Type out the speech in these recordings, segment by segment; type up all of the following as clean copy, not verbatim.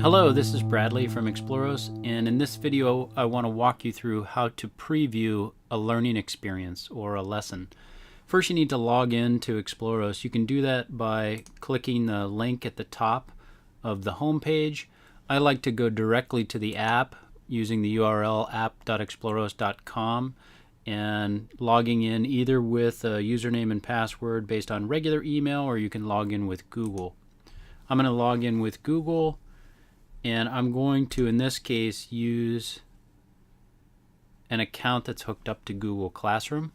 Hello, this is Bradley from Exploros, and in this video I want to walk you through how to preview a learning experience or a lesson. First, you need to log in to Exploros. You can do that by clicking the link at the top of the home page. I like to go directly to the app using the URL app.exploros.com and logging in either with a username and password based on regular email, or you can log in with Google. I'm going to log in with Google, and I'm going to, in this case, use an account that's hooked up to Google Classroom.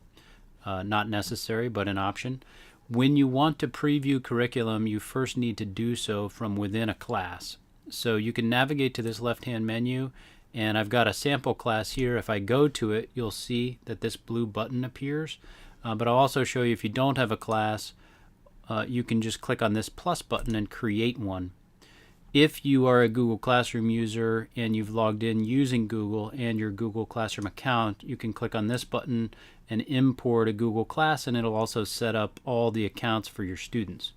Not necessary, but an option. When you want to preview curriculum, you first need to do so from within a class. So you can navigate to this left-hand menu, and I've got a sample class here. If I go to it, you'll see that this blue button appears. But I'll also show you, if you don't have a class, you can just click on this plus button and create one. If you are a Google Classroom user and you've logged in using Google and your Google Classroom account, you can click on this button and import a Google class, and it'll also set up all the accounts for your students.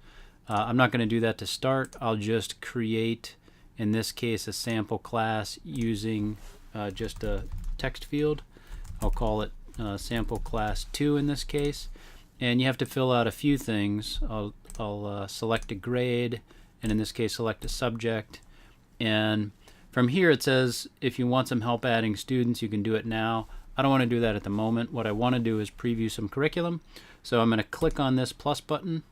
I'm not going to do that to start. I'll just create, in this case, a sample class using just a text field. I'll call it sample class 2 in this case. And you have to fill out a few things. I'll select a grade, and in this case select a subject, and from here it says if you want some help adding students, you can do it now. I don't want to do that at the moment. What I want to do is preview some curriculum, so I'm going to click on this plus button,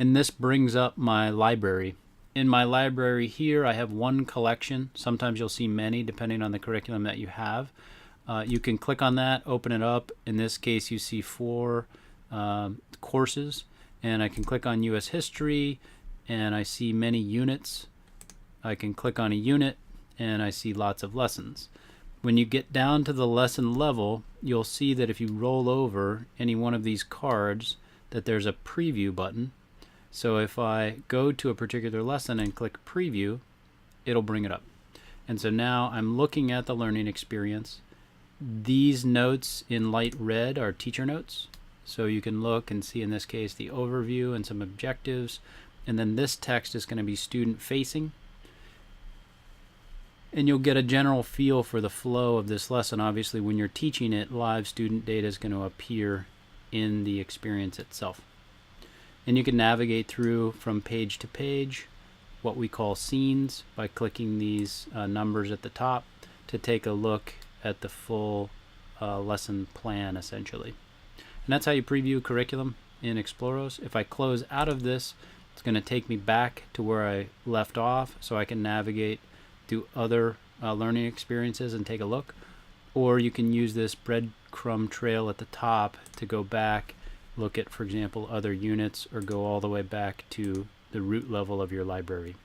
and this brings up my library. In my library here I have one collection. Sometimes you'll see many depending on the curriculum that you have. You can click on that, open it up. In this case you see 4 courses, and I can click on US History, and I see many units. I can click on a unit and I see lots of lessons. When you get down to the lesson level, you'll see that if you roll over any one of these cards, that there's a preview button. So if I go to a particular lesson and click preview, it'll bring it up. And so now I'm looking at the learning experience. These notes in light red are teacher notes. So you can look and see, in this case, the overview and some objectives. And then this text is going to be student facing, and you'll get a general feel for the flow of this lesson. Obviously, when you're teaching it, live student data is going to appear in the experience itself, and you can navigate through from page to page, what we call scenes, by clicking these numbers at the top to take a look at the full lesson plan, essentially. And that's how you preview curriculum in Exploros. If I close out of this, it's going to take me back to where I left off, so I can navigate to other learning experiences and take a look. Or you can use this breadcrumb trail at the top to go back, look at, for example, other units, or go all the way back to the root level of your library.